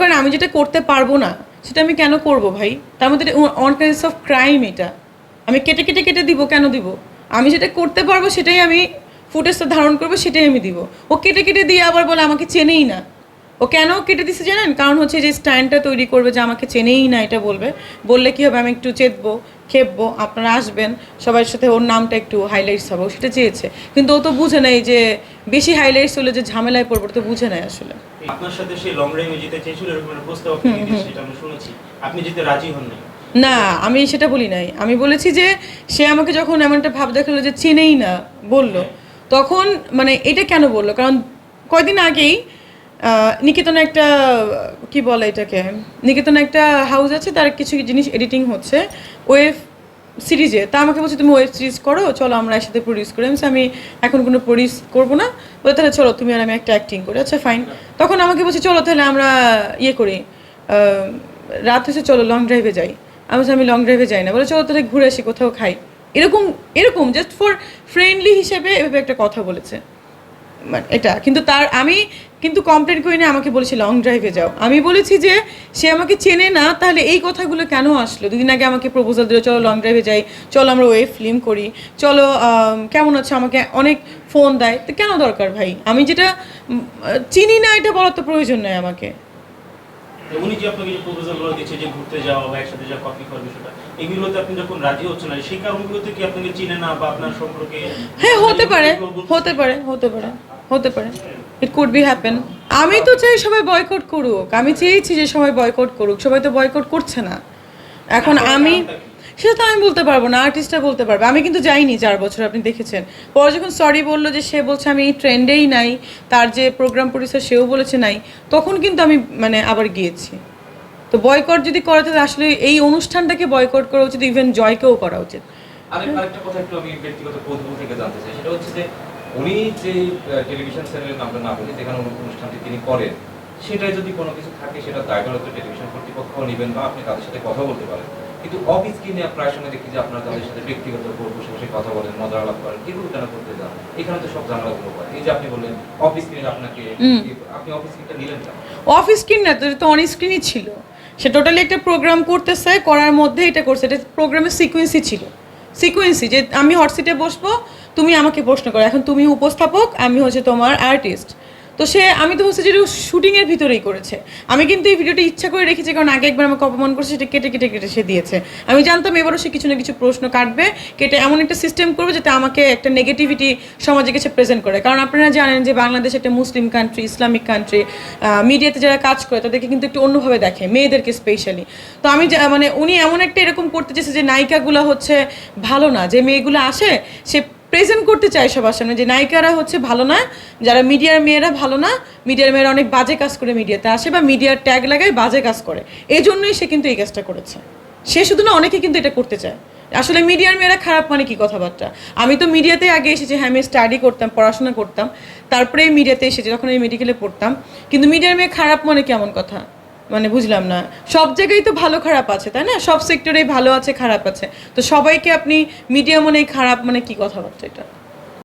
কারণ আমি যেটা করতে পারবো না সেটা আমি কেন করব ভাই? তার মধ্যে অন কাইন্ডস অফ ক্রাইম এটা। আমি কেটে কেটে কেটে দিব, কেন দিব? আমি যেটা করতে পারবো সেটাই আমি ফুটেজটা ধারণ করবো, সেটাই আমি দিব। ও কেটে কেটে দিয়ে আবার বলে আমাকে চেনেই না। ও কেন কেটে দিছে জানেন? কারণ হচ্ছে যে স্ট্যান্ডটা তৈরি করবে যে আমাকে চেনেই না, এটা বলবে। বললে কী হবে, আমি একটু চেতবো, খেপবো, আপনারা আসবেন, সবার সাথে ওর নামটা একটু হাইলাইটস হবে, ও সেটা চেয়েছে। কিন্তু ও তো বুঝে নাই যে বেশি হাইলাইটস হলে যে ঝামেলায় পড়বো, তো বুঝে নাই আসলে। আপনার সাথে সেই লং ড্রাইভে যেতে চেয়েছিল এরকম একটা প্রস্তাব আপনি দিয়েছেন, সেটা আমরা শুনেছি। আপনি যেতে রাজি হন নাই? না, আমি সেটা বলি নাই। আমি বলেছি যে সে আমাকে যখন এমন একটা ভাব দেখালো যে চেনেই না বললো, তখন মানে এটা কেন বললো? কারণ কয়দিন আগেই নিকেতনে একটা কি বলে এটাকে, নিকেতনে একটা হাউস আছে, তার কিছু জিনিস এডিটিং হচ্ছে ওয়েব সিরিজে। তা আমাকে বলছে তুমি ওয়েব সিরিজ করো, চলো আমরা একসাথে প্রডিউস করি। আমি এখন কোনো প্রডিউস করবো না, বলে তাহলে চলো তুমি আর আমি একটা অ্যাক্টিং করি। আচ্ছা ফাইন। তখন আমাকে বলছে চলো তাহলে আমরা ইয়ে করি, রাত হচ্ছে চলো লং ড্রাইভে যাই। আমি লং ড্রাইভে যাই না, বলে চলো তাহলে ঘুরে আসি, কোথাও খাই। এরকম এরকম জাস্ট ফর ফ্রেন্ডলি হিসেবে এভাবে একটা কথা বলেছে এটা। কিন্তু আমি কিন্তু কমপ্লেন করি না, আমাকে বলেছে লং ড্রাইভে যাও। আমি বলেছি যে সে আমাকে চেনে না, তাহলে এই কথাগুলো কেন আসলো? দুদিন আগে আমাকে প্রপোজাল দিল, চলো লং ড্রাইভে যাই, চলো আমরা ওয়েব ফিল্ম করি, চলো কেমন আছে, আমাকে অনেক ফোন দেয়। তো কেন দরকার ভাই? আমি যেটা চিনি না এটা বলার তো প্রয়োজন নেই আমাকে। উনি যে আপনাকে যে প্রপোজালগুলো দিচ্ছে যে ঘুরতে যাওয়া বা একসাথে যা কফি খাওয়ার বিষয়টা, এগুলোতে আপনি যখন রাজি হচ্ছেন না, সেই কারণগুলোতে কি আপনাকে চিনে না বা আপনার সম্পর্কে? হ্যাঁ, হতে পারে, হতে পারে, হতে পারে, হতে পারে। It could be happen. আমি তো চাই সবাই বয়কট করুক, আমি চেয়েছি যে সবাই বয়কট করুক, সবাই তো বয়কট করছে না। এখন আমি সেটা তো আমি বলতে পারবো না, আর্টিস্টরা বলতে পারবে। আমি কিন্তু যাইনি 4 বছর, আপনি দেখেছেন। পরে যখন সরি বললো যে সে বলছে আমি এই ট্রেন্ডেই নাই, তার যে প্রোগ্রাম প্রডিউসার সেও বলেছে নাই, তখন কিন্তু আমি মানে আবার গিয়েছি। তো বয়কট যদি করে তাহলে আসলে এই অনুষ্ঠানটাকে বয়কট করা উচিত, ইভেন জয়কেও করা উচিত। আরেকটা কথা একটু আমি ব্যক্তিগত কৌতূহল থেকে জানতে চাই, সেটা হচ্ছে যে উনি যে টেলিভিশন চ্যানেলের নামটা না বলি যেখানে অনুষ্ঠানটি তিনি করেন, সেটাই যদি কোনো কিছু থাকে সেটা দায়ভার তো টেলিভিশন কর্তৃপক্ষ নেবেন বা আপনি তাদের সাথে কথা বলতে পারেন। কিন্তু অফ স্ক্রিনে প্রায় সময় দেখি যে আপনারা তাদের সাথে ব্যক্তিগত বসে বসে কথা বলেন, মজা আলাপ করেন, এগুলো কেন করতে যান? এখানে তো সব ঝামেলাগুলো হয়। এই যে আপনি বললেন অফ স্ক্রিনে আপনাকে, আপনি অফ স্ক্রিনটা নিলেন কেন? অফ স্ক্রিন না, তো অন স্ক্রিনই ছিল। সে টোটালি একটা প্রোগ্রাম করতেছে, করার মধ্যে এটা করছে। এটা প্রোগ্রামের সিকোয়েন্সই ছিল, সিকোয়েন্সই যে আমি হট সিটে বসবো, তুমি আমাকে প্রশ্ন করো, এখন তুমি উপস্থাপক, আমি হচ্ছে তোমার আর্টিস্ট। তো আমি তো হচ্ছে যে শুটিংয়ের ভিতরেই করেছে। আমি কিন্তু এই ভিডিওটা ইচ্ছা করে রেখেছি, কারণ আগে একবার আমাকে অপমান করছে, সেটা কেটে কেটে কেটে সে দিয়েছে। আমি জানতাম এবারও সে কিছু না কিছু প্রশ্ন কাটবে, কেটে এমন একটা সিস্টেম করবে যাতে আমাকে একটা নেগেটিভিটি সমাজে কাছে প্রেজেন্ট করে। কারণ আপনারা জানেন যে বাংলাদেশ একটা মুসলিম কান্ট্রি, ইসলামিক কান্ট্রি। মিডিয়াতে যারা কাজ করে তাদেরকে কিন্তু একটু অন্যভাবে দেখে, মেয়েদেরকে স্পেশালি। তো আমি মানে উনি এমন একটা এরকম করতে চেয়েছে যে নায়িকাগুলো হচ্ছে ভালো না, যে মেয়েগুলো আসে সে প্রেজেন্ট করতে চায় সবার সামনে যে নায়িকারা হচ্ছে ভালো না, যারা মিডিয়ার মেয়েরা ভালো না, মিডিয়ার মেয়েরা অনেক বাজে কাজ করে মিডিয়াতে আসে বা মিডিয়ার ট্যাগ লাগায় বাজে কাজ করে। এই জন্যই সে কিন্তু এই কাজটা করেছে। সে শুধু না, অনেকে কিন্তু এটা করতে চায়। আসলে মিডিয়ার মেয়েরা খারাপ মানে কি কথাবার্তা? আমি তো মিডিয়াতে আগে এসেছি, হ্যাঁ আমি স্টাডি করতাম, পড়াশোনা করতাম, তারপরে মিডিয়াতে এসেছি, তখন আমি মেডিকেলে পড়তাম। কিন্তু মিডিয়ার মেয়ে খারাপ মানে কেমন কথা? মানে বুঝলাম না। সব জায়গায় তো ভালো খারাপ আছে, তাই না? সব সেক্টরেই ভালো আছে, খারাপ আছে। তো সবাইকে আপনি মিডিয়া মানে খারাপ মানে কি কথাবার্তা এটা?